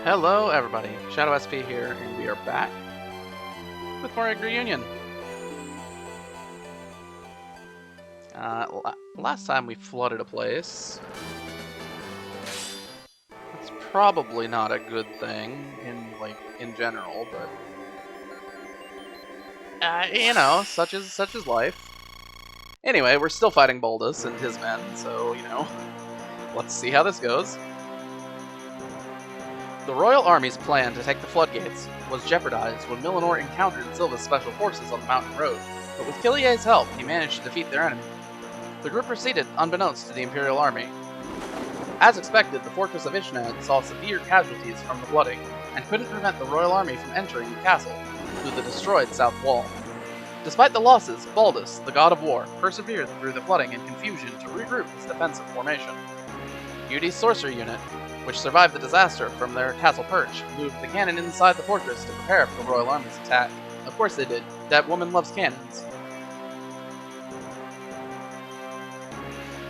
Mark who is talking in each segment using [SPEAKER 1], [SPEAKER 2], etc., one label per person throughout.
[SPEAKER 1] Hello everybody, Shadow SP here, and we are back with more Yggdra Union. Last time we flooded a place. That's probably not a good thing in general, but you know, such is life. Anyway, we're still fighting Baldus and his men, so you know, let's see how this goes. The royal army's plan to take the floodgates was jeopardized when Milanor encountered Silva's special forces on the mountain road, but with Killia's help, he managed to defeat their enemy. The group proceeded unbeknownst to the Imperial army. As expected, the fortress of Ishnad saw severe casualties from the flooding, and couldn't prevent the royal army from entering the castle through the destroyed south wall. Despite the losses, Baldus, the god of war, persevered through the flooding and confusion to regroup his defensive formation. Yudi's sorcery unit, which survived the disaster from their castle perch, moved the cannon inside the fortress to prepare for the royal army's attack. Of course they did. That woman loves cannons.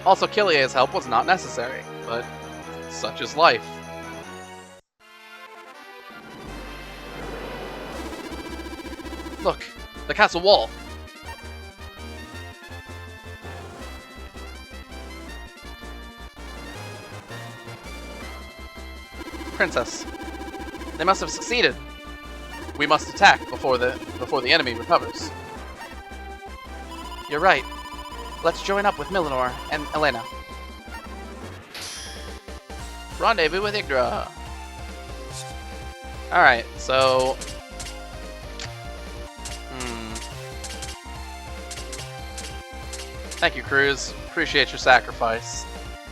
[SPEAKER 1] Also, Killia's help was not necessary, but such is life. Look, the castle wall. Princess, they must have succeeded. We must attack before the enemy recovers. You're right. Let's join up with Milanor and Elena. Rendezvous with Yggdra. Alright, so... Thank you, Cruz. Appreciate your sacrifice.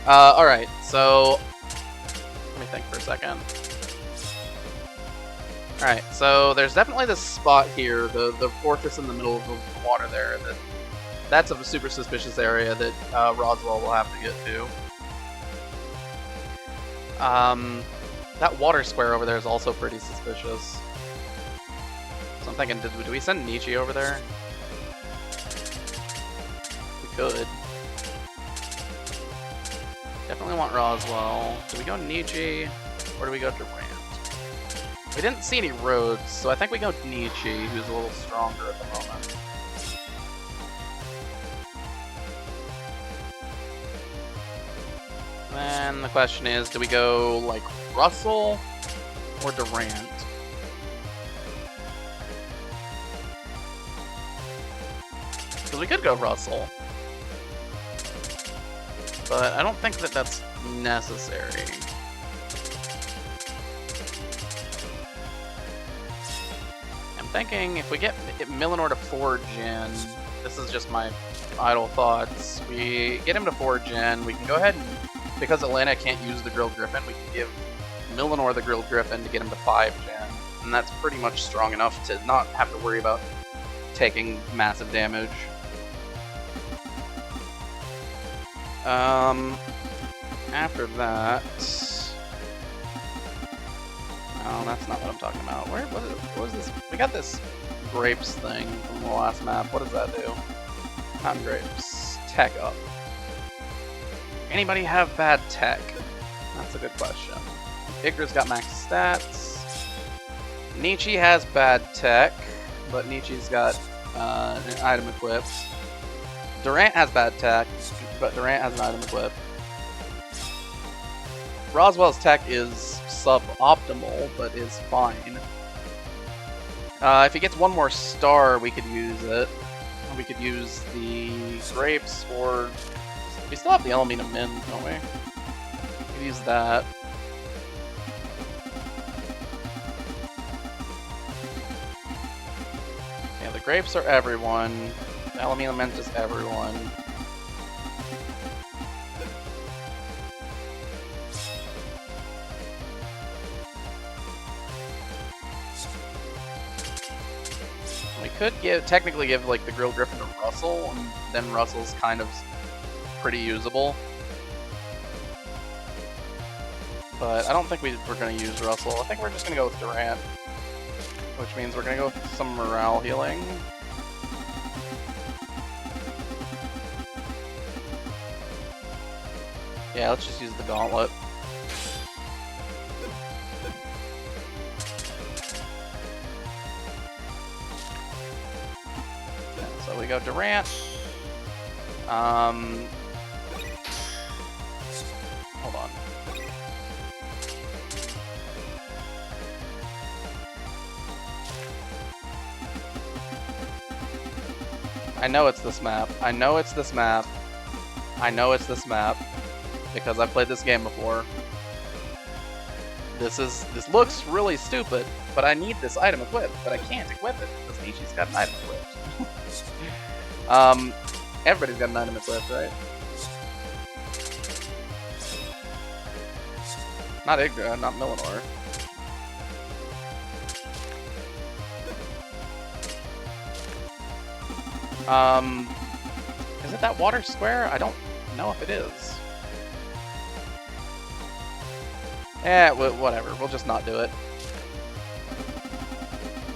[SPEAKER 1] Alright, so... Let me think for a second. Alright, so there's definitely this spot here, the fortress in the middle of the water there, that's a super suspicious area that Roswell will have to get to. That water square over there is also pretty suspicious. So I'm thinking, do we send Nietzsche over there? We could. Definitely want Roswell. Do we go Nietzsche, or do we go Durant? We didn't see any roads, so I think we go Nietzsche, who's a little stronger at the moment. Then the question is, do we go, like, Russell or Durant? Because we could go Russell. But I don't think that that's necessary. I'm thinking if we get Milanor to forge in, this is just my idle thoughts, we get him to forge in, we can go ahead and, because Elena can't use the Grilled Griffin, we can give Milanor the Grilled Griffin to get him to 5-gen, and that's pretty much strong enough to not have to worry about taking massive damage. After that... Oh, that's not what I'm talking about. What was this? We got this grapes thing from the last map. What does that do? Mountain grapes. Tech up. Anybody have bad tech? That's a good question. Yggdra's got max stats. Nietzsche has bad tech, but Nietzsche's got an item equipped. Durant has bad tech, but Durant has an item equipped. Roswell's tech is suboptimal, but is fine. If he gets one more star, we could use it. We could use the grapes, or we still have the Elamina Min, don't we? We could use that. Yeah, the grapes are everyone. The Elamina Mint is everyone. We could technically give like the Grilled Griffin to Russell, and then Russell's kind of pretty usable. But I don't think we're going to use Russell. I think we're just going to go with Durant, which means we're going to go with some morale healing. Yeah, let's just use the gauntlet. go Durant. Hold on. I know it's this map. I know it's this map. I know it's this map because I've played this game before. This looks really stupid, but I need this item equipped, but I can't equip it because Nichi's got an item equipped. Everybody's got an item equipped, right? Not Yggdra, not Millenor. Is it that water square? I don't know if it is. Whatever. We'll just not do it.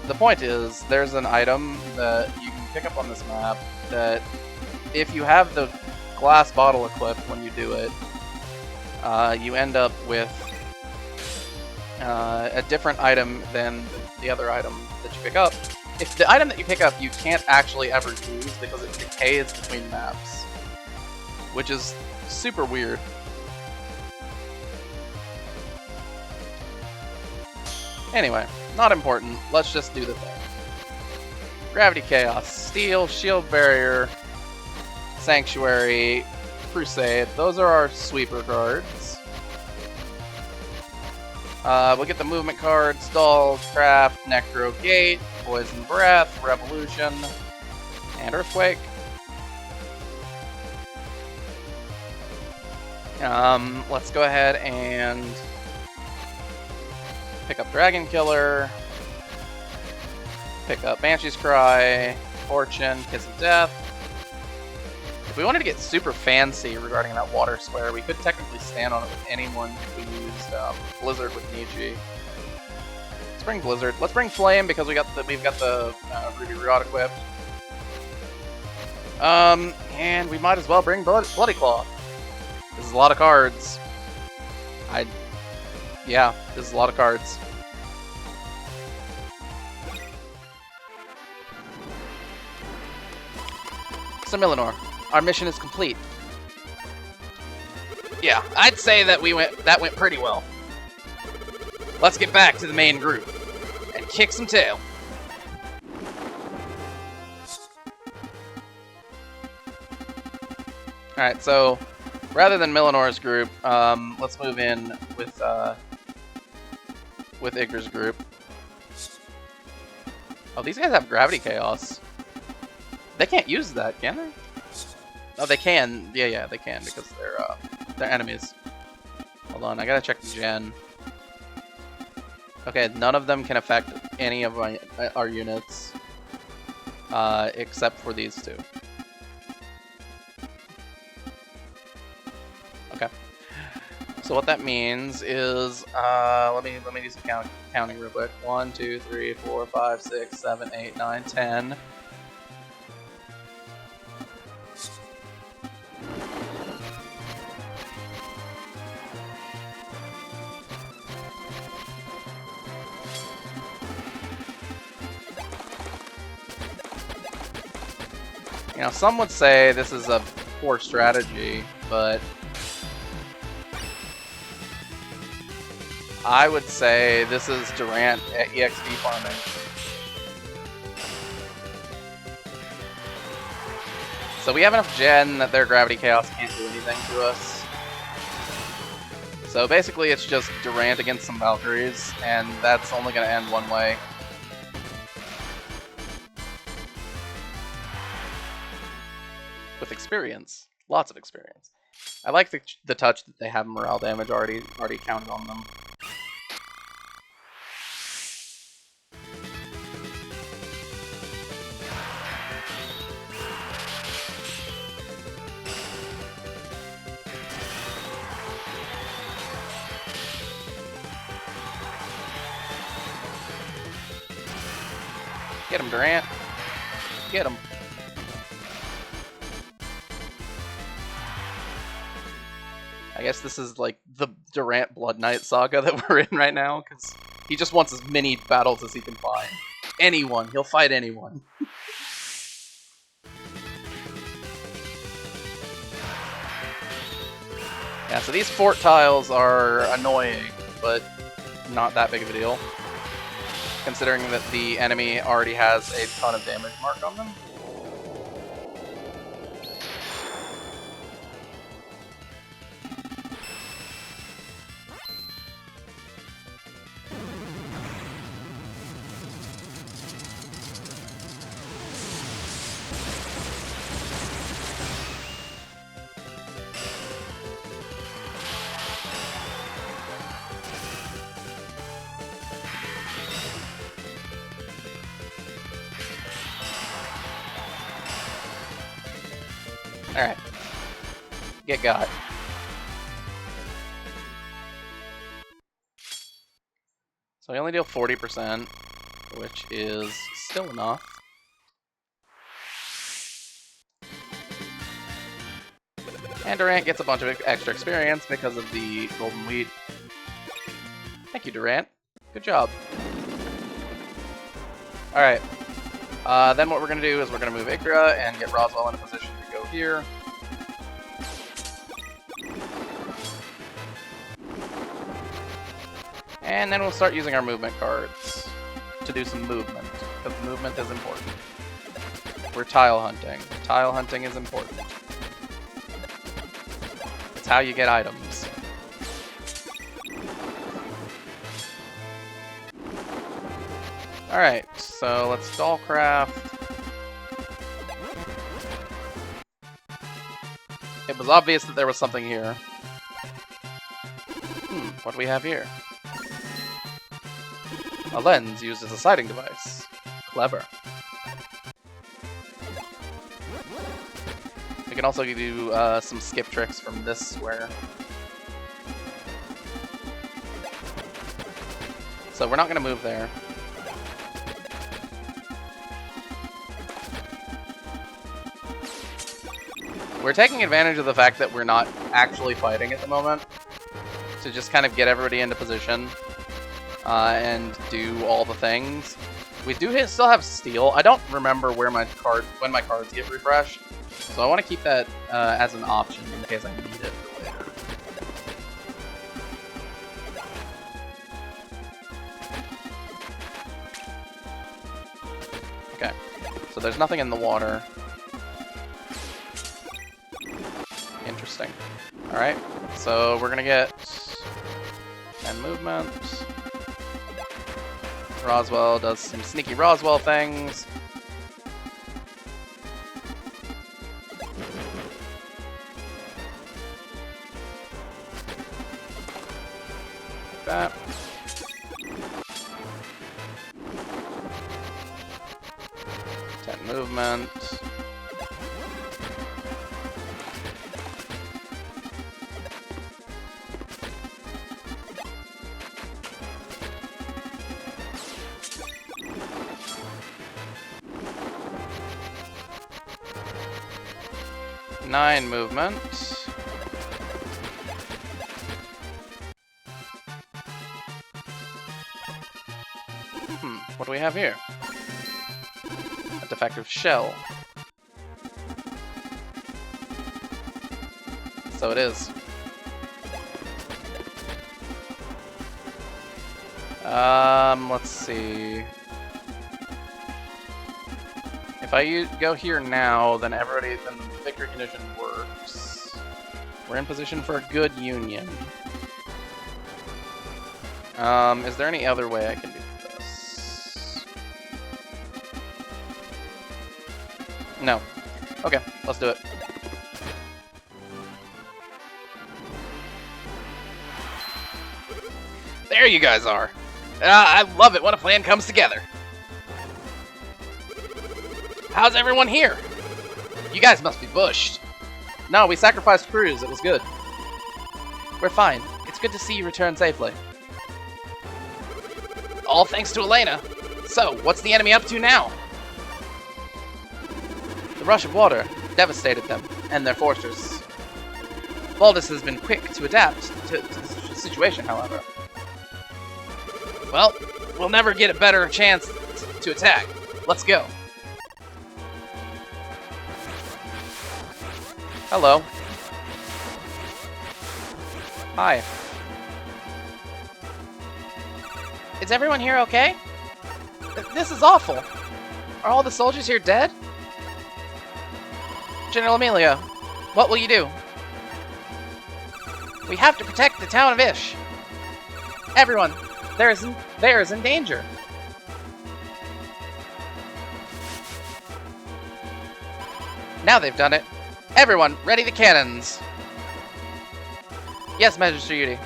[SPEAKER 1] The point is, there's an item that you can pick up on this map that, if you have the glass bottle equipped when you do it, you end up with a different item than the other item that you pick up. If the item that you pick up you can't actually ever use because it decays between maps, which is super weird. Anyway, not important. Let's just do the thing. Gravity Chaos, Steel, Shield Barrier, Sanctuary, Crusade. Those are our sweeper cards. We'll get the movement cards: Stall, Craft, Necro Gate, Poison Breath, Revolution, and Earthquake. Let's go ahead and pick up Dragon Killer, pick up Banshee's Cry, Fortune, Kiss of Death. If we wanted to get super fancy regarding that water square, we could technically stand on it with anyone if we used Blizzard with Nichi. Let's bring Blizzard. Let's bring Flame because we've got the Ruby Rod equipped. And we might as well bring Bloody Claw. This is a lot of cards. Yeah, this is a lot of cards. So Millenor, our mission is complete. Yeah, I'd say that went pretty well. Let's get back to the main group and kick some tail. Alright, so rather than Millenor's group, let's move in with Yggdra's group. Oh, these guys have Gravity Chaos. They can't use that, can they? Oh, they can. Yeah, they can because they're enemies. Hold on, I gotta check the gen. Okay, none of them can affect any of our units, except for these two. Okay. So what that means is, let me do some counting real quick. 1, 2, 3, 4, 5, 6, 7, 8, 9, 10. You know, some would say this is a poor strategy, but I would say this is Durant at EXP farming. So we have enough gen that their Gravity Chaos can't do anything to us. So basically it's just Durant against some Valkyries, and that's only going to end one way. With experience. Lots of experience. I like the touch that they have morale damage already counted on them. Get him, Durant. Get him. I guess this is like the Durant Blood Knight saga that we're in right now, because he just wants as many battles as he can find. Anyone. He'll fight anyone. Yeah, so these fort tiles are annoying, but not that big of a deal, considering that the enemy already has a ton of damage marked on them. Alright. Get got. So we only deal 40%, which is still enough. And Durant gets a bunch of extra experience because of the golden wheat. Thank you, Durant. Good job. Alright. Then what we're going to do is we're going to move Yggdra and get Roswell in a position to go here. And then we'll start using our movement cards to do some movement, because movement is important. We're tile hunting. Tile hunting is important. It's how you get items. Alright, so let's dollcraft. It was obvious that there was something here. What do we have here? A lens used as a sighting device. Clever. We can also do some skip tricks from this square. So we're not going to move there. We're taking advantage of the fact that we're not actually fighting at the moment to just kind of get everybody into position. And do all the things. We do still have steel. I don't remember when my cards get refreshed, so I want to keep that as an option in case I need it for later. Okay, so there's nothing in the water. Interesting. All right, so we're gonna get 10 movement. Roswell does some sneaky Roswell things. Like that. Movement. Nine movement. What do we have here? A defective shell. So it is. Let's see. If I go here now, then then the victory condition works. We're in position for a good union. Is there any other way I can do this? No. Okay, let's do it. There you guys are. I love it when a plan comes together. How's everyone here? You guys must be bushed. No, we sacrificed crews. It was good. We're fine. It's good to see you return safely. All thanks to Elena. So, what's the enemy up to now? The rush of water devastated them and their fortress. Baldus has been quick to adapt to the situation, however. Well, we'll never get a better chance to attack. Let's go. Hello. Hi. Is everyone here okay? This is awful. Are all the soldiers here dead? General Amelia, what will you do? We have to protect the town of Ish. Everyone, there is in danger. Now they've done it. Everyone, ready the cannons. Yes, Magister Yudi.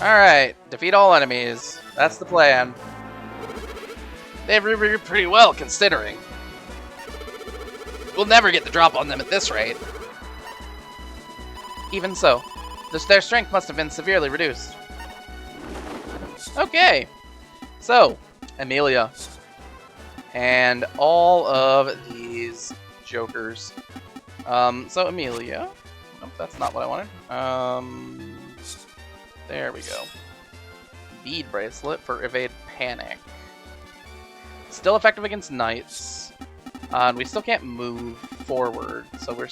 [SPEAKER 1] Alright, defeat all enemies. That's the plan. They've reviewed pretty well, considering. We'll never get the drop on them at this rate. Even so, their strength must have been severely reduced. Okay, so, Amelia. And all of these jokers. So Amelia. Nope, that's not what I wanted. There we go. Bead bracelet for evade panic. Still effective against knights. And we still can't move forward, so we're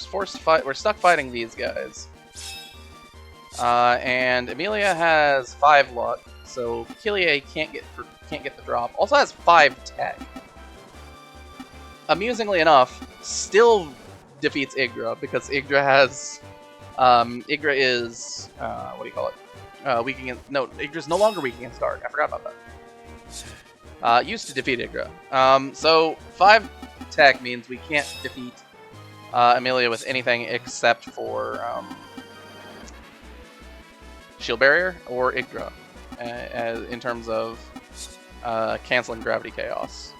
[SPEAKER 1] we're stuck fighting these guys. And Amelia has 5 luck, so Killier can't get the drop. Also has 5 tech. Amusingly enough, still defeats Yggdra because Yggdra has Yggdra is what do you call it? Weak against Yggdra's no longer weak against dark. I forgot about that. Used to defeat Yggdra. So 5 tech means we can't defeat Amelia with anything except for Shield Barrier or Yggdra, in terms of canceling Gravity Chaos.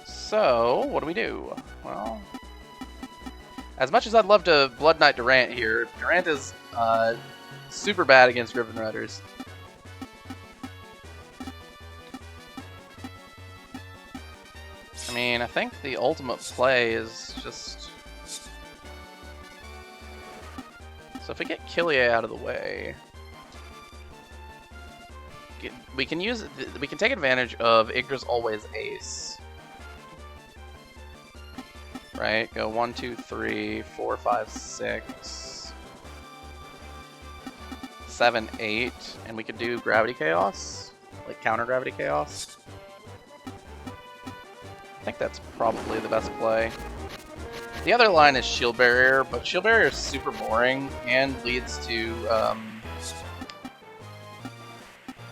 [SPEAKER 1] So, what do we do? Well, as much as I'd love to Blood Knight Durant here, Durant is super bad against Riven Riders. I mean, I think the ultimate play is just... So if we get Killier out of the way, we can take advantage of Yggdra's always ace. Right, go 1, 2, 3, 4, 5, 6, 7, 8, and we could do Gravity Chaos, like counter Gravity Chaos. I think that's probably the best play. The other line is Shield Barrier, but Shield Barrier is super boring and leads to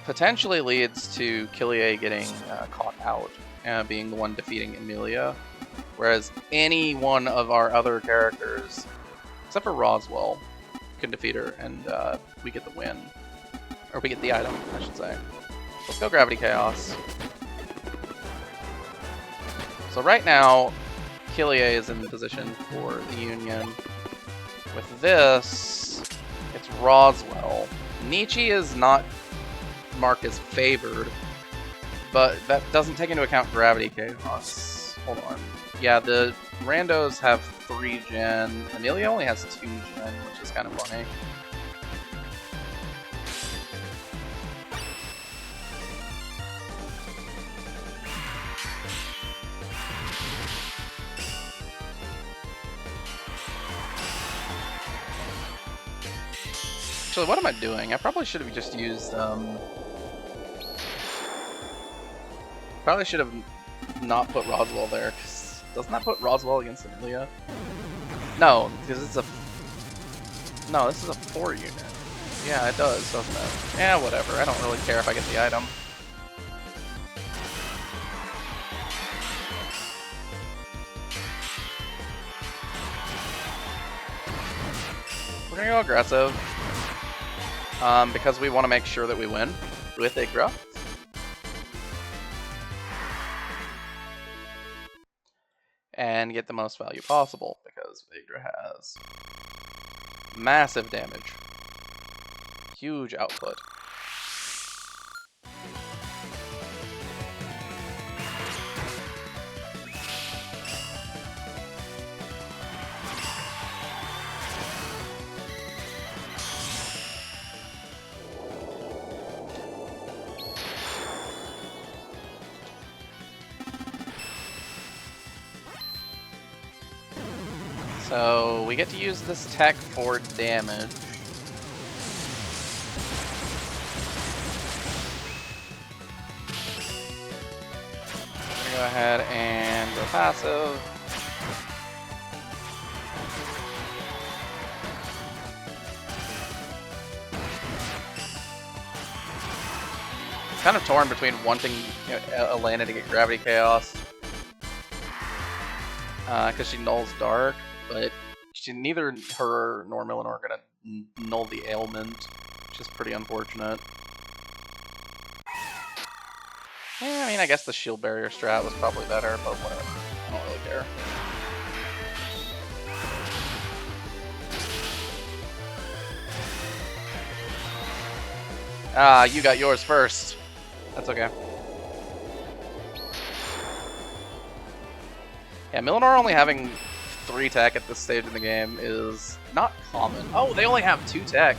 [SPEAKER 1] potentially leads to Killier getting caught out, being the one defeating Amelia. Whereas any one of our other characters, except for Roswell, can defeat her, and we get the win. Or we get the item, I should say. Let's go Gravity Chaos. So right now, Killier is in position for the Union. With this, it's Roswell. Nietzsche is not marked as favored, but that doesn't take into account Gravity Chaos. Hold on. Yeah, the randos have 3 gen. Amelia only has 2 gen, which is kind of funny. Actually, what am I doing? I probably should have just used, probably should have not put Roswell there, because doesn't that put Roswell against Amelia? No, because it's a... No, this is a 4 unit. Yeah, it does, doesn't it? Yeah, whatever. I don't really care if I get the item. We're gonna go aggressive. Because we want to make sure that we win with Yggdra. And get the most value possible, because Yggdra has massive damage. Huge output. So we get to use this tech for damage. Go ahead and go passive. Kind of torn between wanting Elena to get Gravity Chaos because she nulls Dark, but neither her nor Millenor are gonna null the ailment, which is pretty unfortunate. Yeah, I mean, I guess the shield barrier strat was probably better, but whatever. I don't really care. Ah, you got yours first. That's okay. Yeah, Millenor only having 3 tech at this stage in the game is not common. Oh, they only have 2 tech.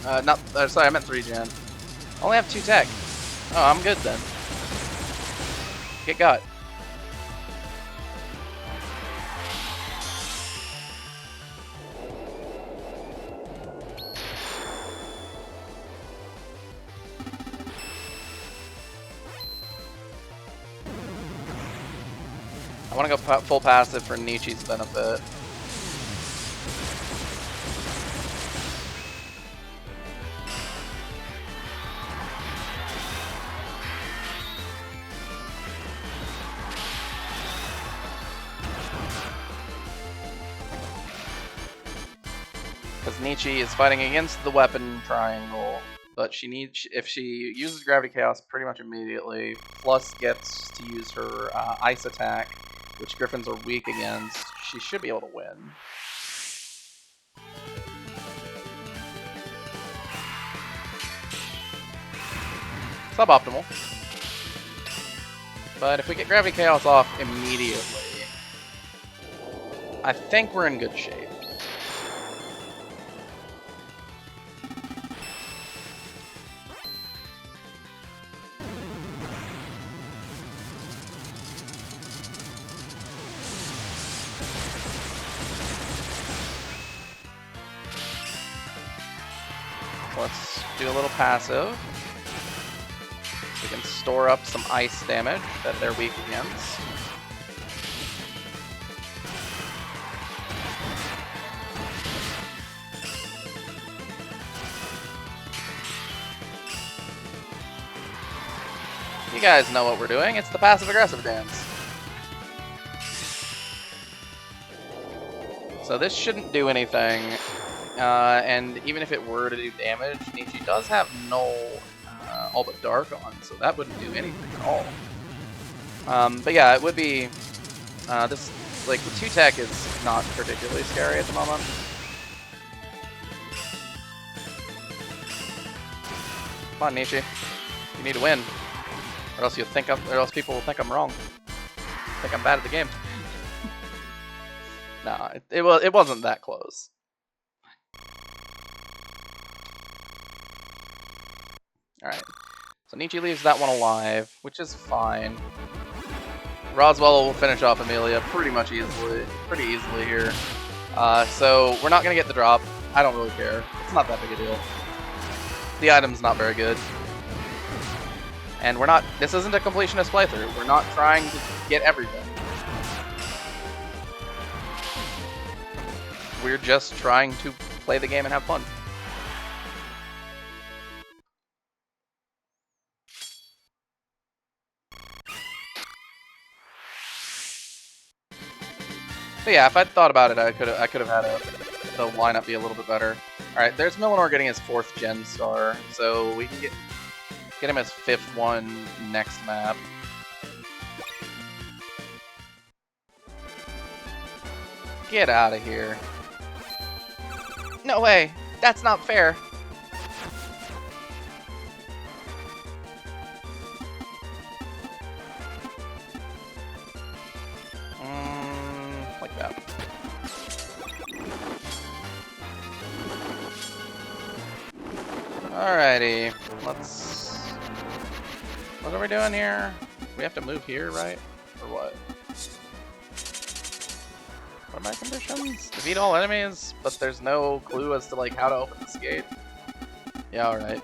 [SPEAKER 1] Sorry, I meant 3 gen. Only have 2 tech. Oh, I'm good then. Get got. I want to go full passive for Nietzsche's benefit. Because Nietzsche is fighting against the weapon triangle, but she needs, if she uses Gravity Chaos pretty much immediately, plus gets to use her Ice attack, which Griffins are weak against, she should be able to win. Suboptimal. But if we get Gravity Chaos off immediately, I think we're in good shape. Let's do a little passive. We can store up some ice damage that they're weak against. You guys know what we're doing. It's the passive-aggressive dance. So this shouldn't do anything. And even if it were to do damage, Nietzsche does have null all but Dark on, so that wouldn't do anything at all. But yeah, it would be this, like, with 2 tech is not particularly scary at the moment. Come on, Nietzsche, you need to win, or else people will think I'm wrong. Think I'm bad at the game. No, it wasn't that close. Alright, so Nietzsche leaves that one alive, which is fine. Roswell will finish off Amelia pretty easily here. So we're not going to get the drop. I don't really care. It's not that big a deal. The item's not very good. And this isn't a completionist playthrough. We're not trying to get everything. We're just trying to play the game and have fun. But yeah, if I'd thought about it, I could have had the lineup be a little bit better. All right, there's Millenor getting his 4th gen star, so we can get him his 5th one next map. Get out of here! No way! That's not fair. Like that. Alrighty, what are we doing here? We have to move here, right? Or what? What are my conditions? Defeat all enemies, but there's no clue as to like how to open this gate. Yeah, alright.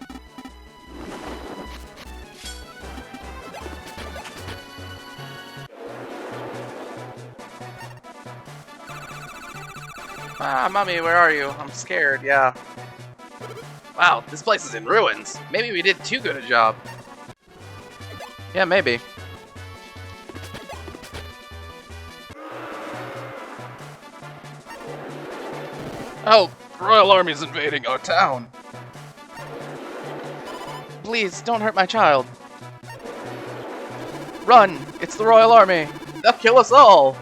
[SPEAKER 1] Ah, Mummy, where are you? I'm scared, yeah. Wow, this place is in ruins. Maybe we did too good a job. Yeah, maybe. Oh, the Royal Army's invading our town. Please, don't hurt my child. Run! It's the Royal Army! They'll kill us all!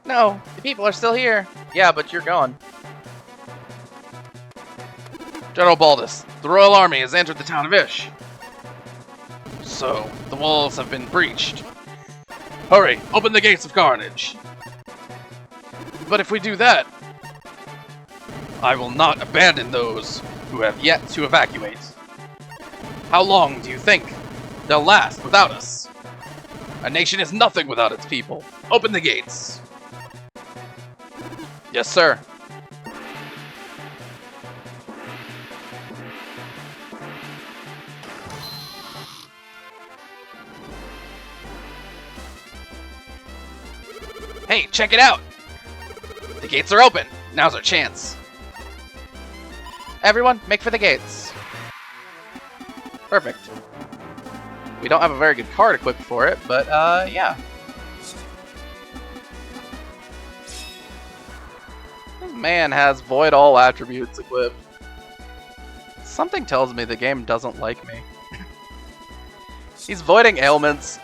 [SPEAKER 1] No, the people are still here. Yeah, but you're gone. General Baldus, the Royal Army has entered the town of Ish. So, the walls have been breached. Hurry, open the gates of carnage. But if we do that, I will not abandon those who have yet to evacuate. How long do you think they'll last without us? A nation is nothing without its people. Open the gates. Yes, sir. Hey, check it out! The gates are open. Now's our chance. Everyone, make for the gates. Perfect. We don't have a very good card equipped for it, but, yeah. This man has Void All attributes equipped. Something tells me the game doesn't like me. He's voiding ailments,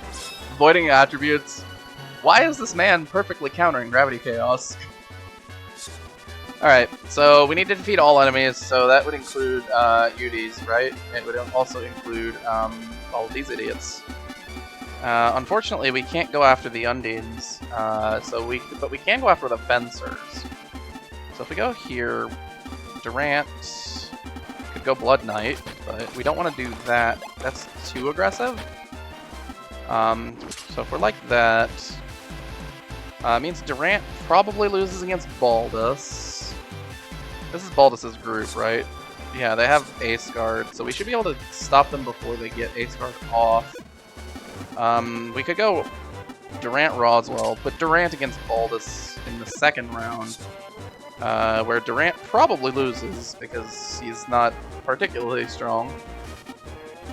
[SPEAKER 1] voiding attributes. Why is this man perfectly countering Gravity Chaos? Alright, so we need to defeat all enemies, so that would include UDs, right? It would also include all of these idiots. Unfortunately, we can't go after the Undines, but we can go after the Fencers. So if we go here, Durant could go Blood Knight, but we don't want to do that. That's too aggressive. So if we're like that, means Durant probably loses against Baldus. This is Baldus's group, right? Yeah, they have Ace Guard, so we should be able to stop them before they get Ace Guard off. We could go Durant Roswell, but Durant against Baldus in the second round, where Durant probably loses because he's not particularly strong.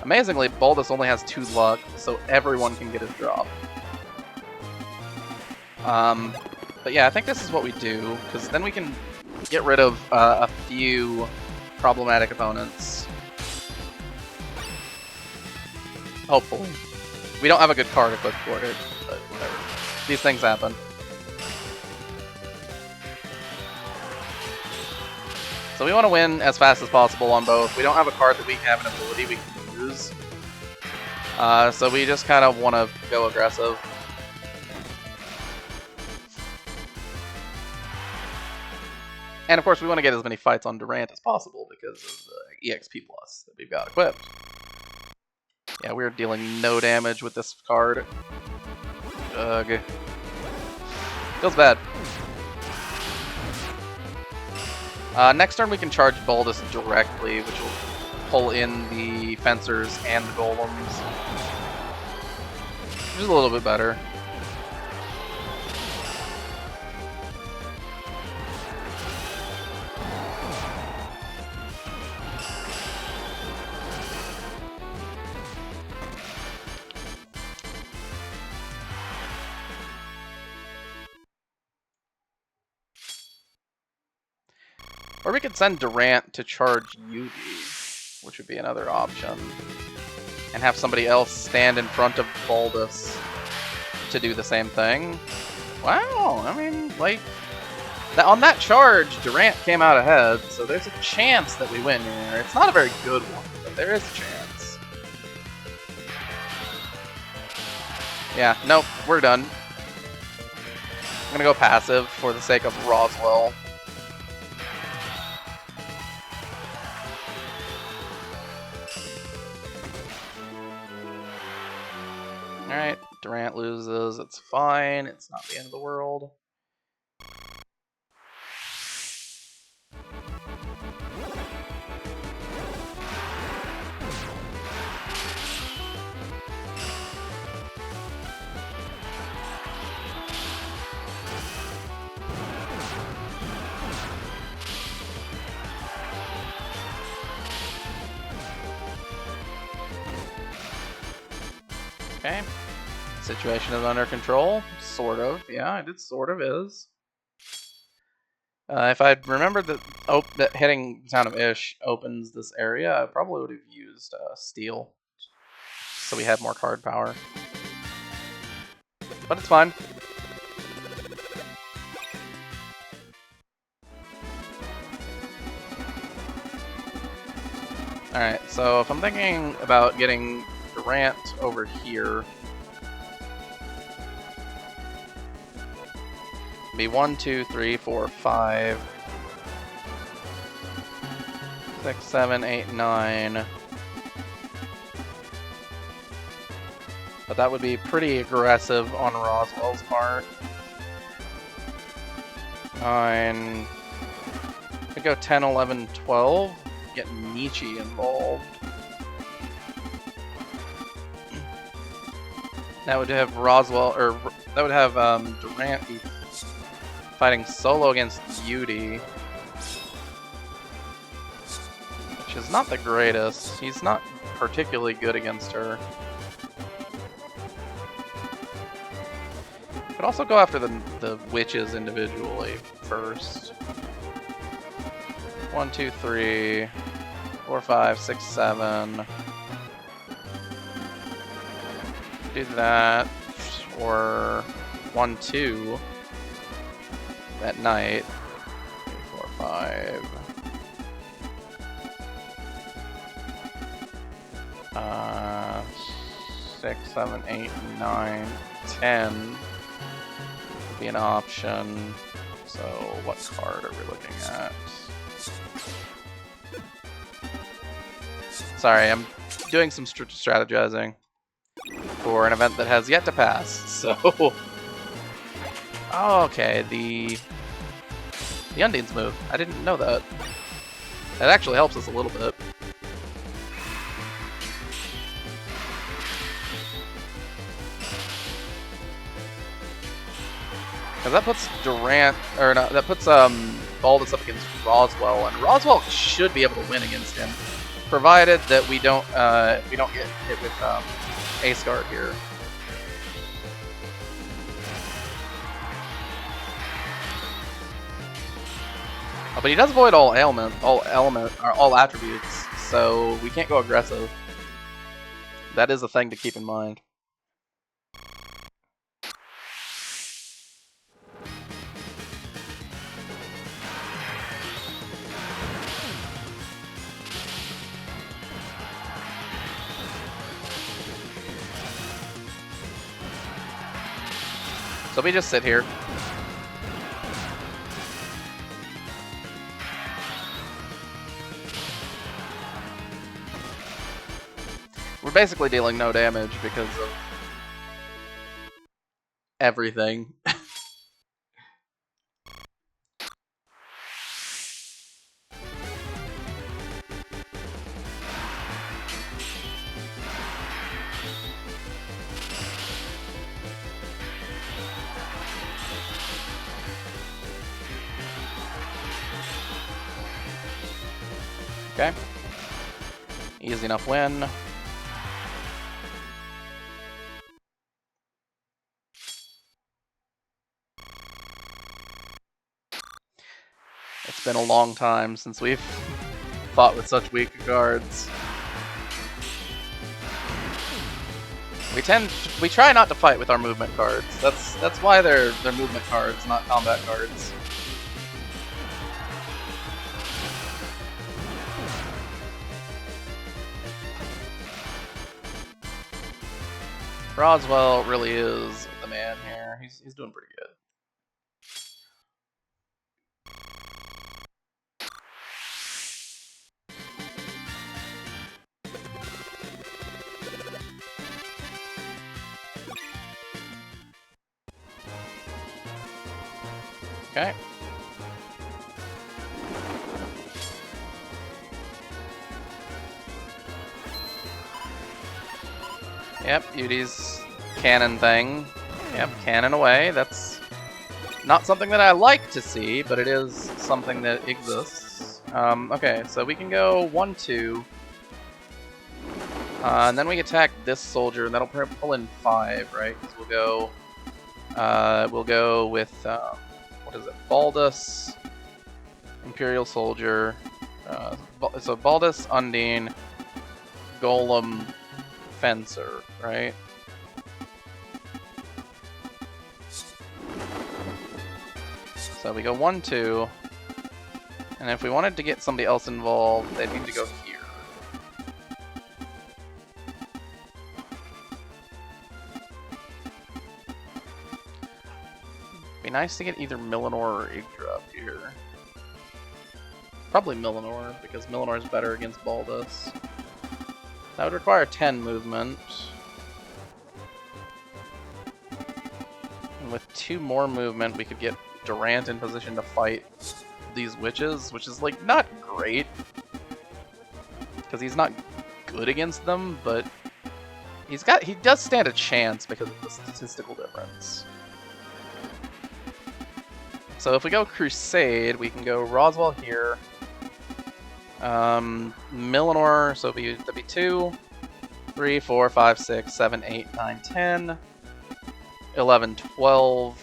[SPEAKER 1] Amazingly, Baldus only has 2 luck, so everyone can get his drop. But yeah, I think this is what we do, because then we can get rid of a few problematic opponents. Hopefully. We don't have a good card equipped for it, but whatever. These things happen. So we want to win as fast as possible on both. We don't have a card that we have an ability we can use. So we just kind of want to go aggressive. And of course, we want to get as many fights on Durant as possible because of the EXP plus that we've got equipped. Yeah, we're dealing no damage with this card. Ugh. Feels bad. Next turn we can charge Baldus directly, which will pull in the Fencers and the Golems. Which is a little bit better. Or we could send Durant to charge Yugi, which would be another option. And have somebody else stand in front of Baldus to do the same thing. Wow, I mean, like, on that charge, Durant came out ahead, so there's a chance that we win here. It's not a very good one, but there is a chance. Yeah, nope, we're done. I'm gonna go passive for the sake of Roswell. Alright, Durant loses, it's fine, it's not the end of the world. Okay. Situation is under control. Sort of. Yeah, it sort of is. If I'd remembered that hitting the town of Ish opens this area, I probably would have used steel, so we had more card power. But it's fine. Alright, so if I'm thinking about getting Durant over here, be 1, 2, 3, 4, 5, 6, 7, 8, 9. But that would be pretty aggressive on Roswell's part. 9. I go 10, 11, 12. Get Nietzsche involved. That would have Roswell, or that would have Durant be fighting solo against Yggdra, which is not the greatest. He's not particularly good against her. Could also go after the witches individually first. 1, 2, 3, 4, 5, 6, 7. Do that, or 1, 2 at night. 3, 4, 5. 6, 7, 8, 9, 10 would be an option. So what card are we looking at? Sorry, I'm doing some strategizing for an event that has yet to pass. So, oh, okay, the Undine's move. I didn't know that. That actually helps us a little bit. Because that puts Durant, or no, that puts Baldus up against Roswell, and Roswell should be able to win against him, provided that we don't get hit with Ace Guard here. Oh, but he does avoid all attributes, so we can't go aggressive. That is a thing to keep in mind. So we just sit here. We're basically dealing no damage because of everything. Okay. Easy enough win. It's been a long time since we've fought with such weak cards. We try not to fight with our movement cards. That's why they're movement cards, not combat cards. Roswell really is the man here. He's doing pretty good. Okay. Yep, Yggdra's cannon thing. Yep, cannon away. That's not something that I like to see, but it is something that exists. Okay, so we can go 1, 2. And then we attack this soldier, and that'll pull in 5, right? Because we'll go with what is it? Baldus, Imperial Soldier. So Baldus, Undine, Golem, Fencer, right? So we go 1, 2, and if we wanted to get somebody else involved, they'd need to go here. Be nice to get either Millinor or Yggdra up here. Probably Millinor, because Millinor is better against Baldus. That would require 10 movement. And with 2 more movement, we could get Durant in position to fight these witches, which is like not great. Because he's not good against them, but he does stand a chance because of the statistical difference. So if we go Crusade, we can go Roswell here. Millinor, so that'd be 2, 3, 4, 5, 6, 7, 8, 9, 10, 11, 12.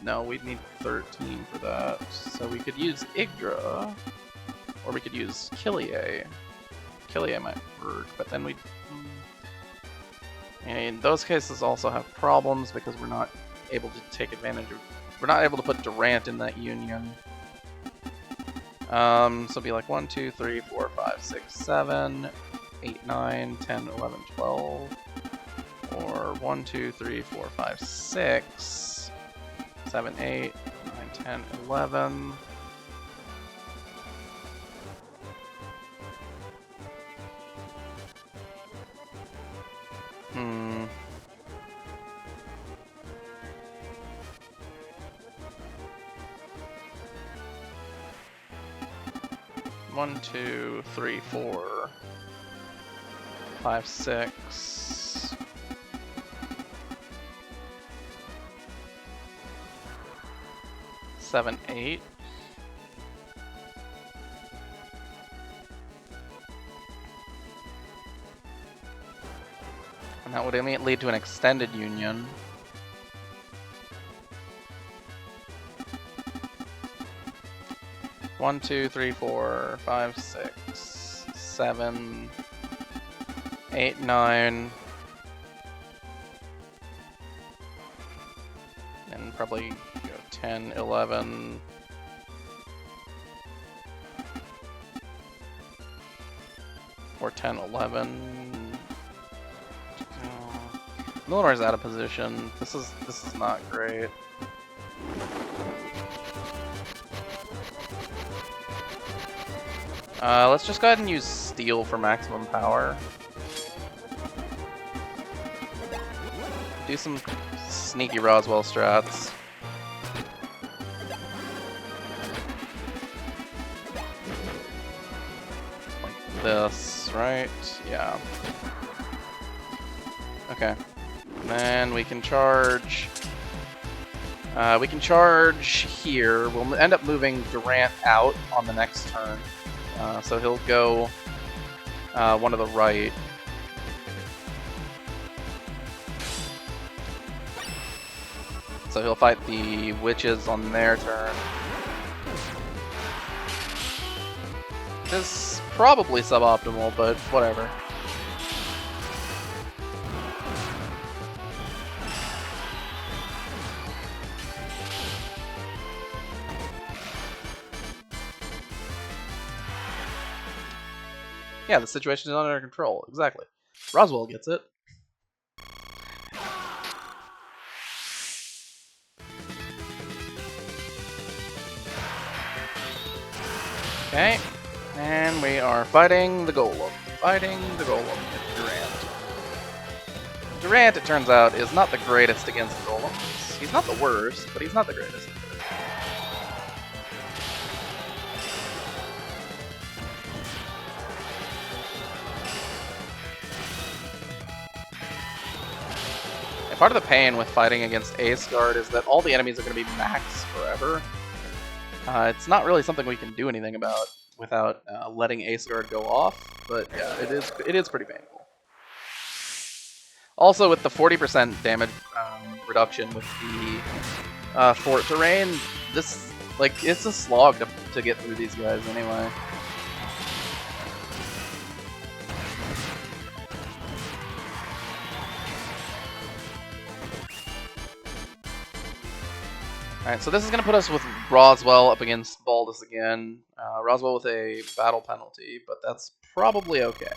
[SPEAKER 1] No, we'd need 13 for that. So we could use Yggdra, or we could use Killier. Killier might work, but then we. In those cases, also have problems because we're not able to take advantage of. We're not able to put Durant in that union. So it'll be like 1, 2, 3, 4, 5, 6, 7, 8, 9, 10, 11, 12. Or 1, 2, 3, 4, 5, 6, 7, 8, 9, 10, 11. One, 2, 3, 4, 5, 6. 7, 8. And that would lead to an extended union. One, 2, 3, 4, 5, 6, 7, 8, 9. And probably 10, 11. Or 10, 11. Millinor's out of position. This is not great. Let's just go ahead and use Steel for maximum power. Do some sneaky Roswell strats. Like this, right? Yeah. Okay. And then we can charge. We can charge here. We'll end up moving Durant out on the next turn. So he'll go one to the right. So he'll fight the witches on their turn. This is probably suboptimal, but whatever. Yeah, the situation is under control. Exactly. Roswell gets it. Okay, and we are fighting the Golem. Fighting the Golem with Durant. Durant, it turns out, is not the greatest against Golems. He's not the worst, but he's not the greatest. Part of the pain with fighting against Ace Guard is that all the enemies are going to be max forever. It's not really something we can do anything about without letting Ace Guard go off, but yeah, it is pretty painful. Also, with the 40% damage reduction with the fort terrain, this, like, it's a slog to get through these guys anyway. Alright, so this is going to put us with Roswell up against Baldus again. Roswell with a battle penalty, but that's probably okay.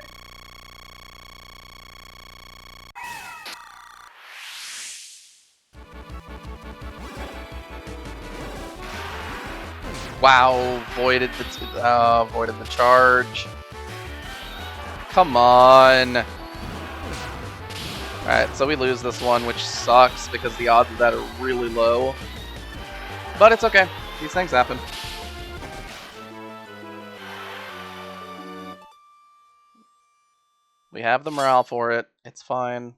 [SPEAKER 1] Wow, voided the charge. Come on. Alright, so we lose this one, which sucks because the odds of that are really low. But it's okay. These things happen. We have the morale for it. It's fine.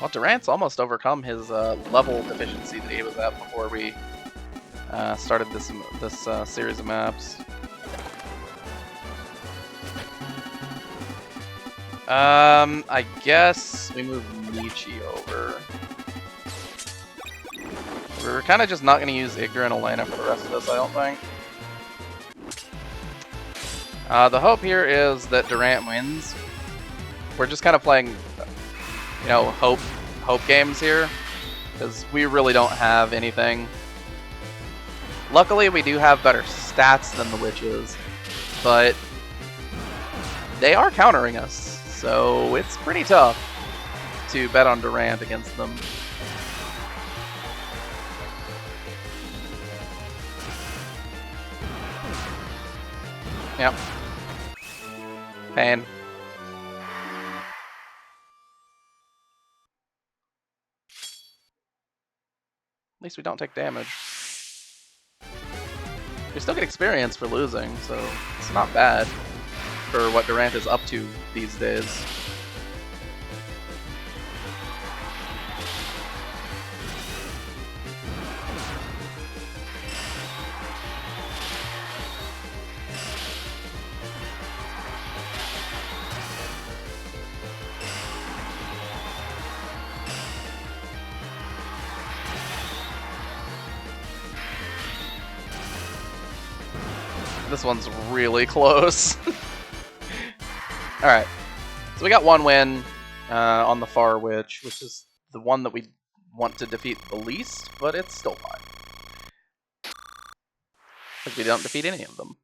[SPEAKER 1] Well, Durant's almost overcome his level deficiency that he was at before we started this series of maps. I guess we move Michi over. We're kind of just not going to use Yggdra and Elena for the rest of this, I don't think. The hope here is that Durant wins. We're just kind of playing, you know, hope games here, because we really don't have anything. Luckily, we do have better stats than the witches, but they are countering us, so it's pretty tough to bet on Durant against them. Yep. Pain. At least we don't take damage. We still get experience for losing, so it's not bad for what Durant is up to these days. This one's really close. Alright, so we got one win on the Far Witch, which is the one that we want to defeat the least, but it's still fine. Because we don't defeat any of them.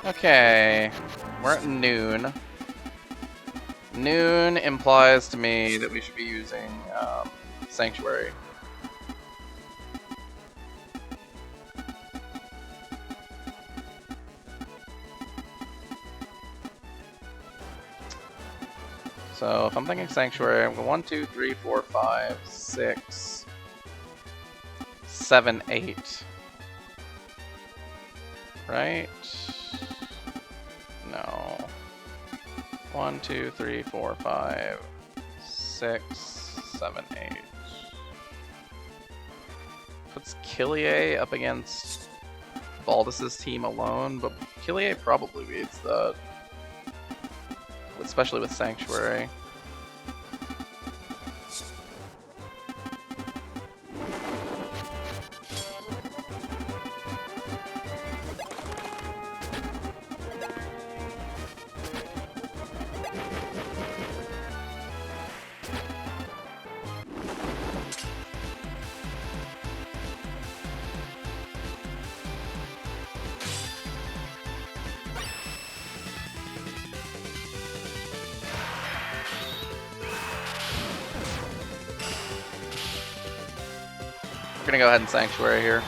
[SPEAKER 1] Okay, we're at noon. Noon implies to me that we should be using Sanctuary. So if I'm thinking Sanctuary, I'm going 1, 2, 3, 4, 5, 6, 7, 8. Right? No. 1, 2, 3, 4, 5, 6, 7, 8. Puts Killier up against Baldus's team alone, but Killier probably beats that. Especially with Sanctuary. We're gonna go ahead and Sanctuary here.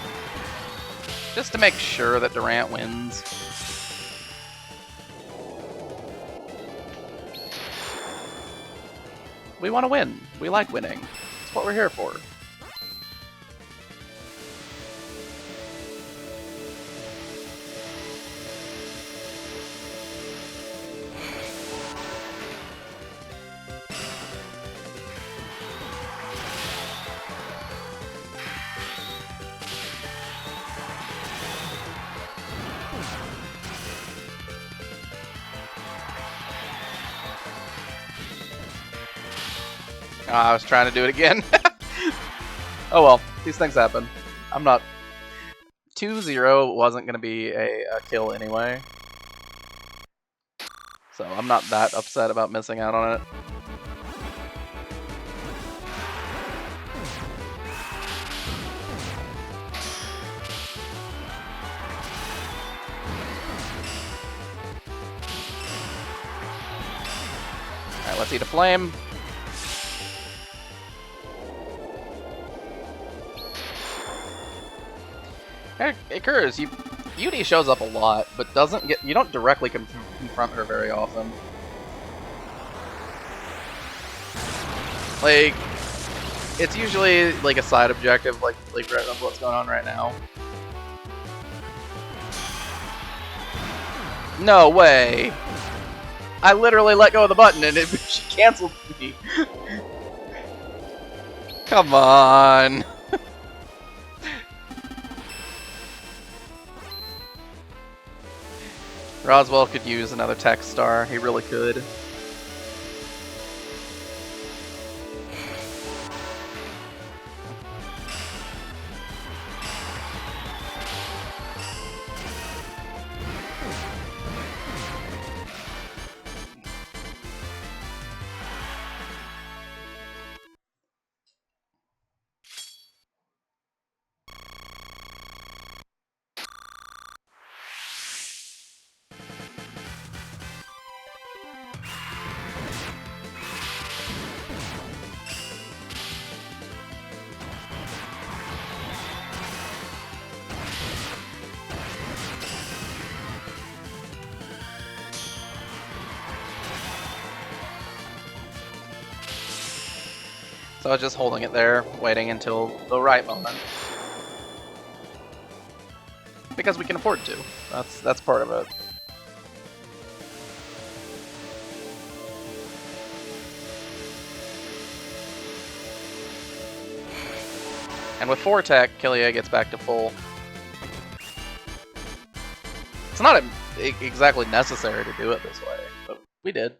[SPEAKER 1] Just to make sure that Durant wins. We want to win. We like winning. That's what we're here for. I was trying to do it again. Oh well, these things happen. I'm not... 2-0 wasn't going to be a kill anyway. So I'm not that upset about missing out on it. Alright, let's eat a flame. It occurs, Beauty shows up a lot, but you don't directly confront her very often. Like, it's usually like a side objective, like what's going on right now. No way! I literally let go of the button and she canceled me. Come on. Roswell could use another tech star. He really could. So I was just holding it there, waiting until the right moment. Because we can afford to. That's part of it. And with 4 tech, Killia gets back to full. It's not exactly necessary to do it this way, but we did.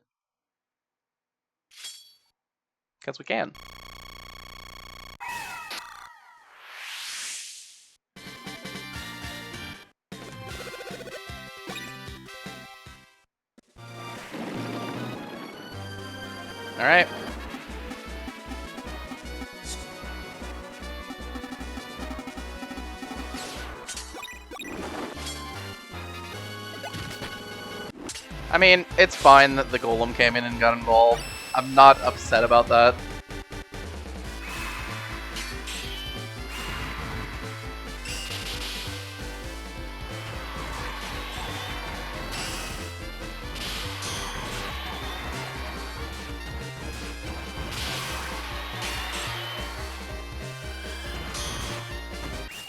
[SPEAKER 1] Because we can. Alright. I mean, it's fine that the golem came in and got involved. I'm not upset about that.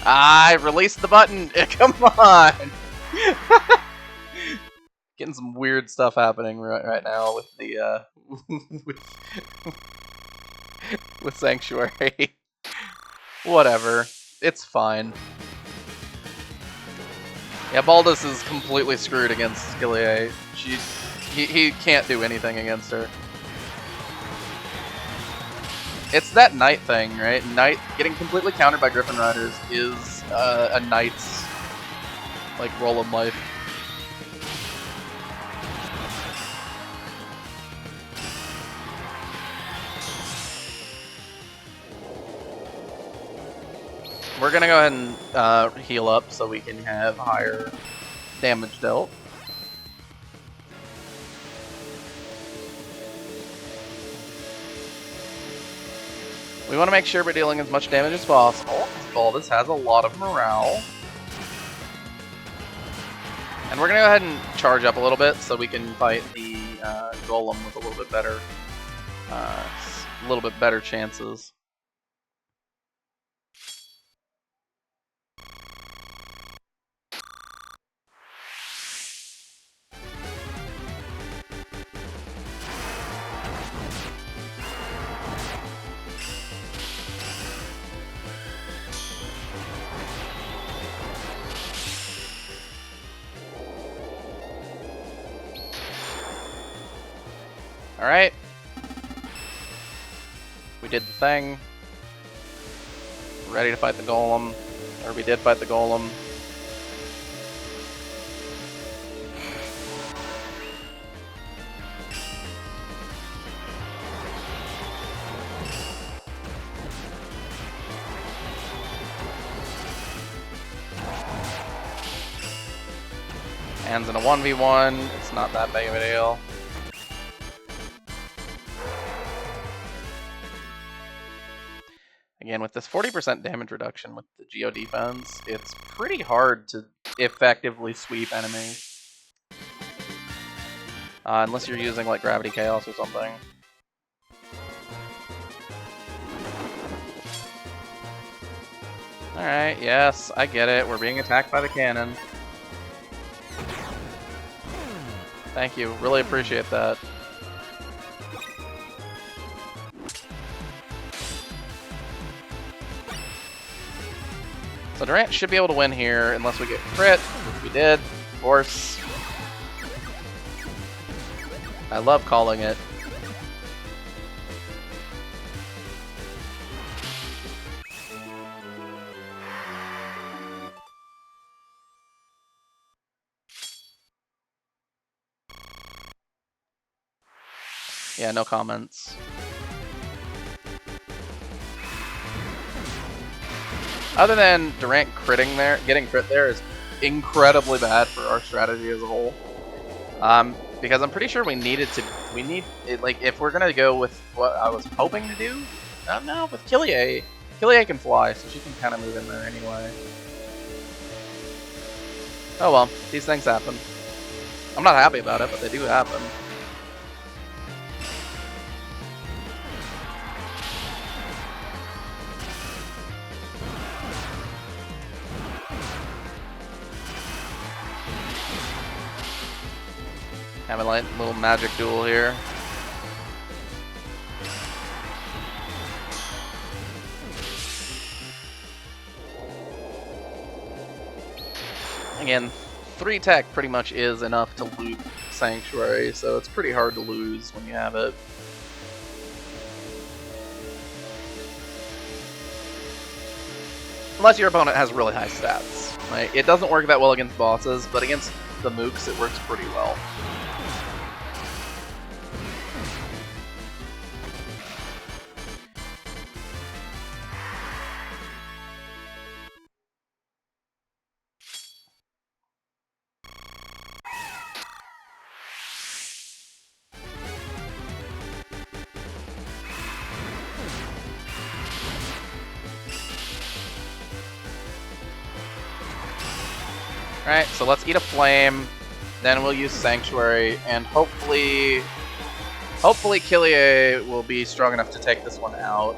[SPEAKER 1] I released the button! Come on! Getting some weird stuff happening right now with the, with Sanctuary. Whatever. It's fine. Yeah, Baldus is completely screwed against Skillier. He can't do anything against her. It's that Knight thing, right? Knight getting completely countered by Griffin Riders is a Knight's like role of life. We're gonna go ahead and heal up so we can have higher damage dealt. We want to make sure we're dealing as much damage as possible. This has a lot of morale. And we're going to go ahead and charge up a little bit so we can fight the golem with a little bit better chances. Alright. We did the thing. Ready to fight the golem. Or we did fight the golem. Hands in a 1v1. It's not that big of a deal. Again, with this 40% damage reduction with the Geo defense, it's pretty hard to effectively sweep enemies. Unless you're using like Gravity Chaos or something. Alright, yes, I get it. We're being attacked by the cannon. Thank you, really appreciate that. So Durant should be able to win here unless we get crit, which we did, of course. I love calling it. Yeah, no comments. Other than Durant critting there, getting crit there is incredibly bad for our strategy as a whole. Because I'm pretty sure we need it, like, if we're gonna go with what I was hoping to do, no, with Killier. Killier can fly, so she can kind of move in there anyway. Oh well, these things happen. I'm not happy about it, but they do happen. Have a light little magic duel here. Again, 3 tech pretty much is enough to loot Sanctuary, so it's pretty hard to lose when you have it. Unless your opponent has really high stats. Right? It doesn't work that well against bosses, but against the mooks it works pretty well. Alright, so let's eat a flame, then we'll use Sanctuary, and hopefully Killier will be strong enough to take this one out.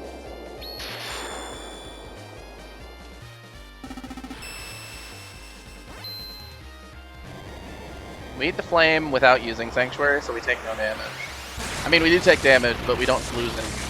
[SPEAKER 1] We eat the flame without using Sanctuary, so we take no damage. I mean, we do take damage, but we don't lose any units.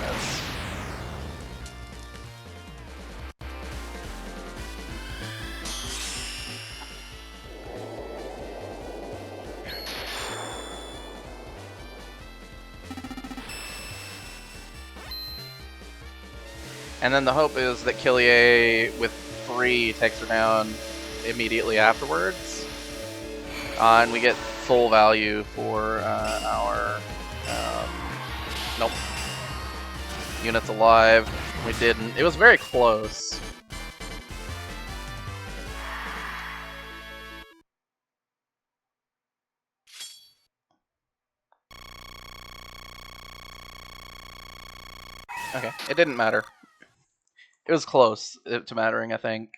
[SPEAKER 1] And then the hope is that Killier with 3 takes her down immediately afterwards. And we get full value for our nope, units alive. We didn't. It was very close. Okay, it didn't matter. It was close to mattering, I think.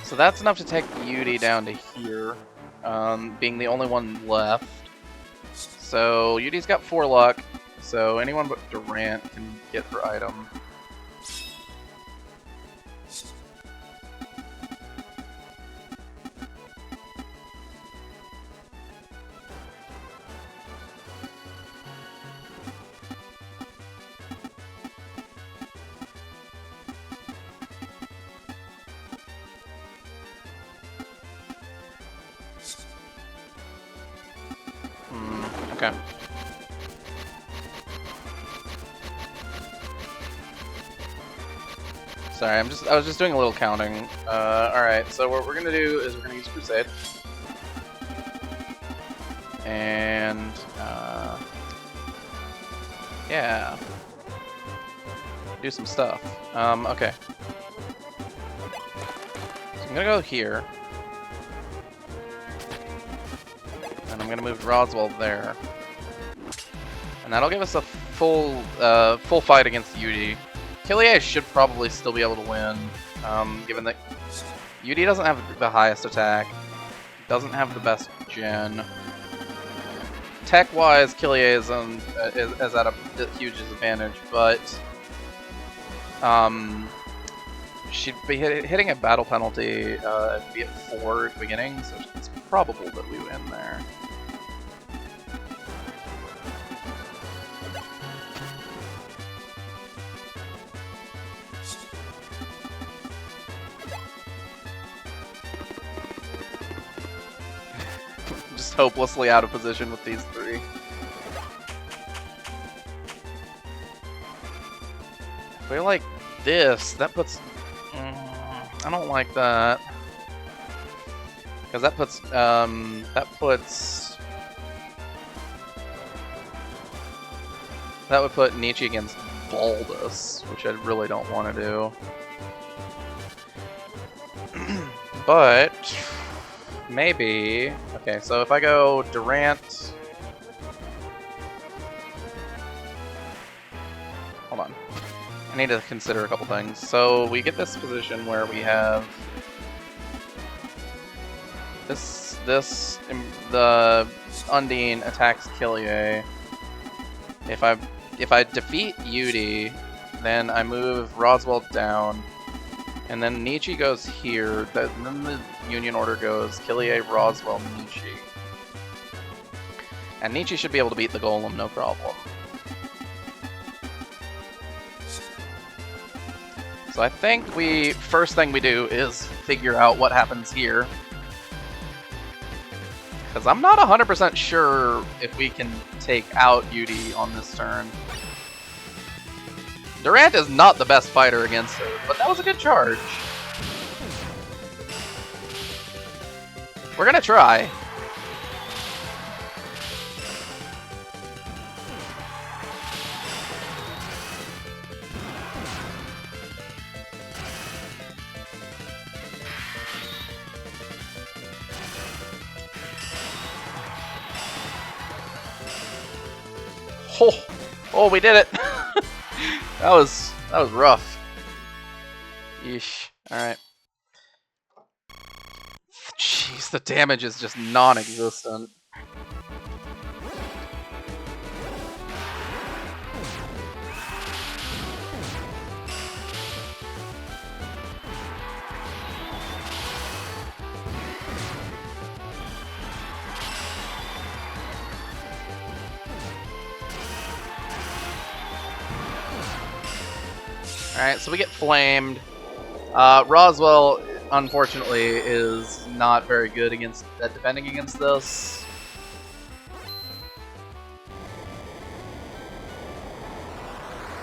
[SPEAKER 1] So that's enough to take Yggdra down to here, being the only one left. So Yggdra's got 4 luck, so anyone but Durant can get her item. Okay. Sorry, I was just doing a little counting. Alright, so what we're gonna do is we're gonna use Crusade. And yeah. Do some stuff. Okay. So I'm gonna go here. And I'm gonna move Roswell there. And that'll give us a full fight against Yggdra. Killier should probably still be able to win, given that Yggdra doesn't have the highest attack, doesn't have the best gen. Tech-wise, Killier is at a huge disadvantage, but she'd be hitting a battle penalty be at 4 at the beginning, so it's probable that we win there. Just hopelessly out of position with these 3. I feel like this, that puts... I don't like that. Because that puts... That would put Nietzsche against Baldus, which I really don't want to do. But... maybe... Okay, so if I go Durant... Hold on. I need to consider a couple things. So we get this position where we have... the Undine attacks Killier. If I defeat Yggdra, then I move Roswell down, and then Nietzsche goes here. Then the Union Order goes Killier, Roswell, Nietzsche, and Nietzsche should be able to beat the Golem, no problem. So I think first thing we do is figure out what happens here. Because I'm not 100% sure if we can take out Yggdra on this turn. Durant is not the best fighter against her, but that was a good charge. We're gonna try. Oh, we did it! That was rough. Yeesh. Alright. Jeez, the damage is just non-existent. Alright, so we get flamed. Roswell, unfortunately, is not very good at defending against this.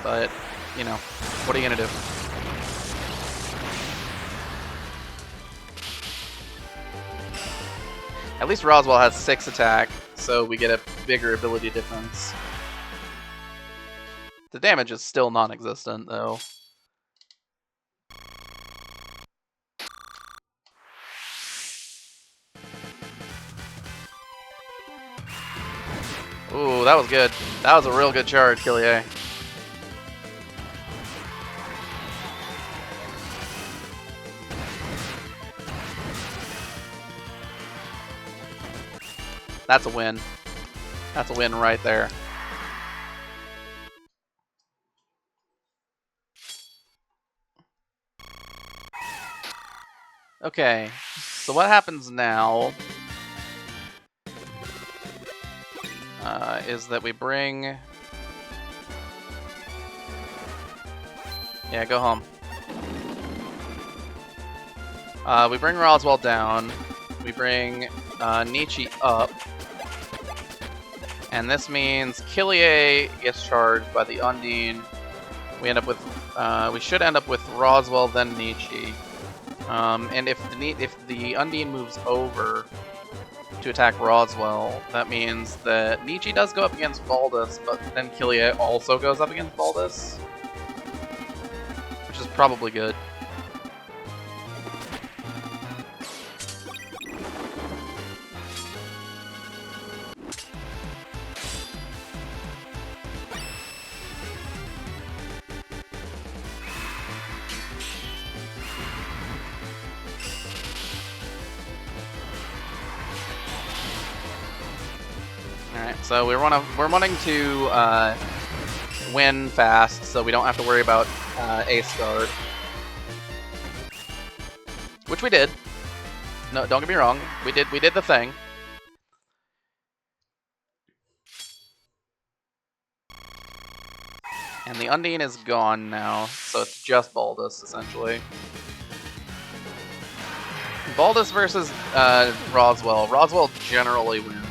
[SPEAKER 1] But, you know, what are you gonna do? At least Roswell has 6 attack, so we get a bigger ability difference. The damage is still non-existent, though. Ooh, that was good. That was a real good charge, Killier. That's a win. That's a win right there. Okay, so what happens now is that we bring... Yeah, go home. We bring Roswell down. We bring Nietzsche up. And this means Killier gets charged by the Undine. We end up with... we should end up with Roswell, then Nietzsche. And if the Undine moves over to attack Roswell, that means that Nietzsche does go up against Baldus, but then Killier also goes up against Baldus, which is probably good. So we're wanting to win fast, so we don't have to worry about Ace Guard, which we did. No, don't get me wrong, we did the thing. And the Undine is gone now, so it's just Baldus essentially. Baldus versus Roswell. Roswell generally wins.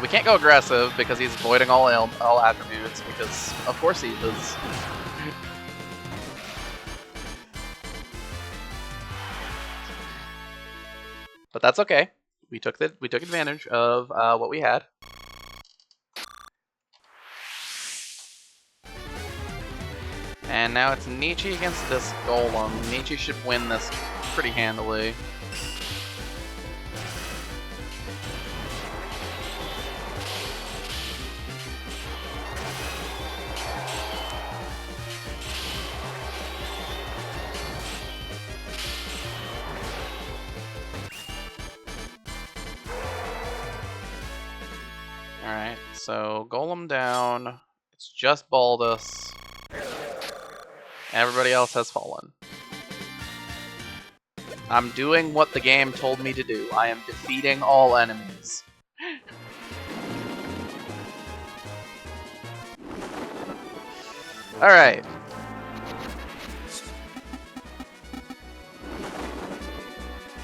[SPEAKER 1] We can't go aggressive because he's avoiding all attributes, because of course he is. But that's okay. We took advantage of what we had. And now it's Nietzsche against this Golem. Nietzsche should win this pretty handily. Alright, so Golem down. It's just Baldus. Everybody else has fallen. I'm doing what the game told me to do. I am defeating all enemies. Alright.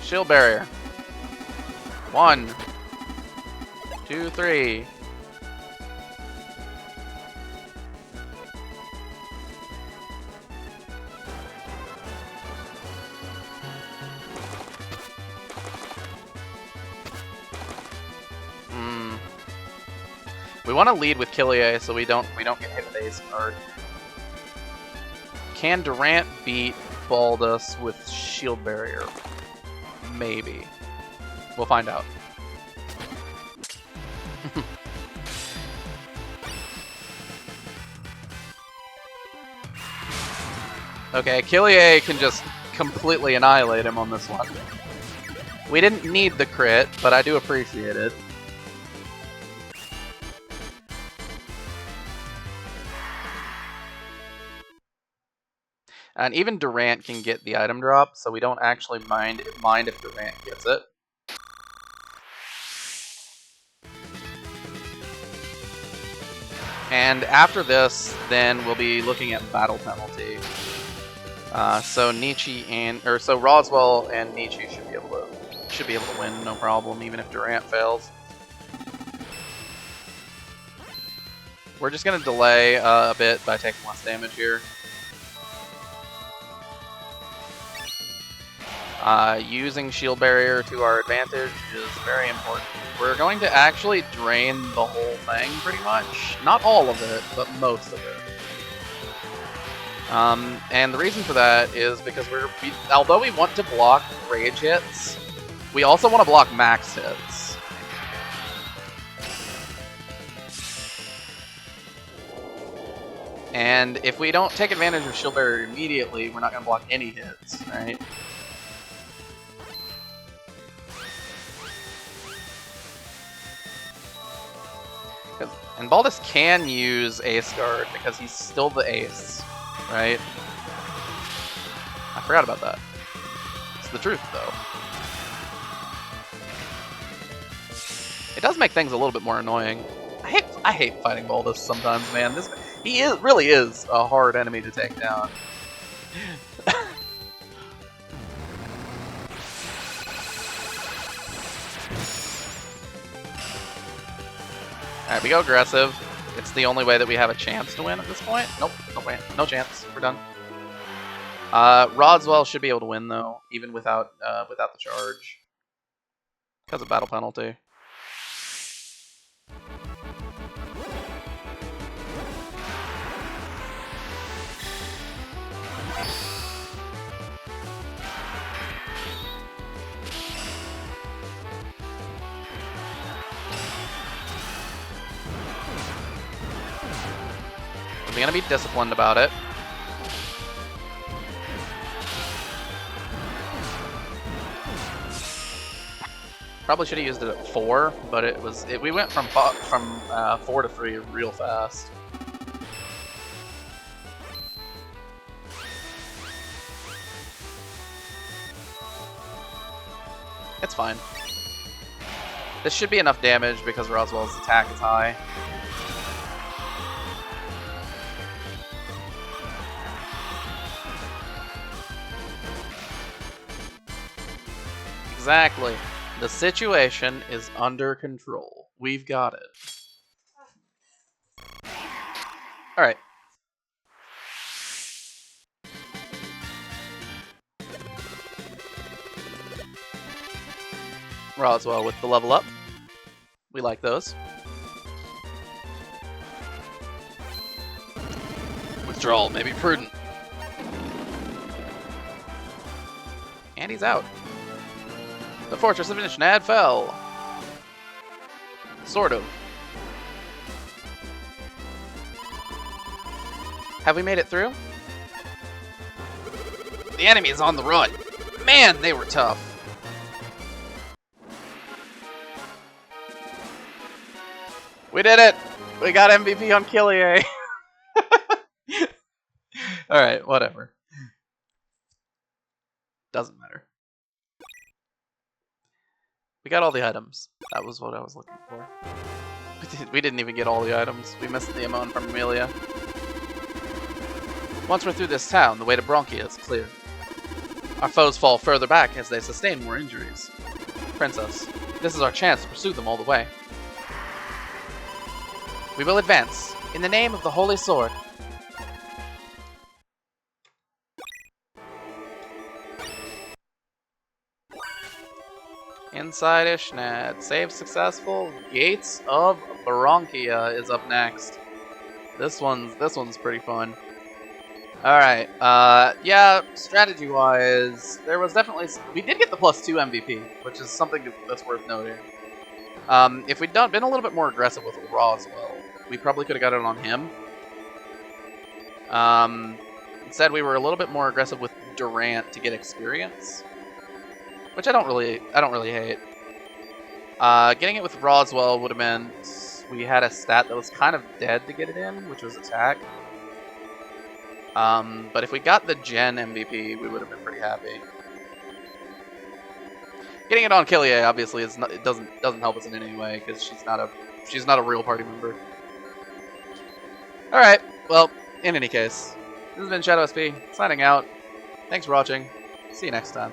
[SPEAKER 1] Shield barrier. 1, 2, 3. We want to lead with Killier so we don't get hit with Ace Guard. Can Durant beat Baldus with Shield Barrier? Maybe. We'll find out. Okay, Killier can just completely annihilate him on this one. We didn't need the crit, but I do appreciate it. And even Durant can get the item drop, so we don't actually mind if Durant gets it. And after this, then we'll be looking at battle penalty. So Roswell and Nietzsche should be able to win, no problem, even if Durant fails. We're just gonna delay a bit by taking less damage here. Using shield barrier to our advantage is very important. We're going to actually drain the whole thing, pretty much. Not all of it, but most of it. And the reason for that is because although we want to block rage hits, we also want to block max hits. And if we don't take advantage of shield barrier immediately, we're not going to block any hits, right? And Baldus can use Ace Guard because he's still the ace, right? I forgot about that. It's the truth, though. It does make things a little bit more annoying. I hate fighting Baldus sometimes, man. He really is a hard enemy to take down. Alright, we go aggressive. It's the only way that we have a chance to win at this point. Nope, no chance. We're done. Rodswell should be able to win, though, even without the charge. Because of battle penalty. We're gonna be disciplined about it. Probably should have used it at 4, but we went from 4 to 3 real fast. It's fine. This should be enough damage because Roswell's attack is high. Exactly. The situation is under control. We've got it. Alright. Roswell with the level up. We like those. Withdrawal may be prudent. And he's out. The fortress of Ishnad fell. Sort of. Have we made it through? The enemy is on the run. Man, they were tough. We did it! We got MVP on Killier. Alright, whatever. Doesn't matter. We got all the items. That was what I was looking for. We didn't even get all the items. We missed the amount from Amelia. Once we're through this town, the way to Bronchia is clear. Our foes fall further back as they sustain more injuries. Princess, this is our chance to pursue them all the way. We will advance, in the name of the Holy Sword. Inside Ishnad. Save successful. Gates of Bronchia is up next. This one's pretty fun. Alright, yeah, strategy-wise, there was definitely... We did get the +2 MVP, which is something that's worth noting. If we'd been a little bit more aggressive with Roswell, we probably could have got it on him. Instead, we were a little bit more aggressive with Durant to get experience, which I don't really hate. Getting it with Roswell would have meant we had a stat that was kind of dead to get it in, which was attack. But if we got the Gen MVP, we would have been pretty happy. Getting it on Killier obviously it doesn't help us in any way because she's not a real party member. All right, well, in any case, this has been Shadow SP signing out. Thanks for watching. See you next time.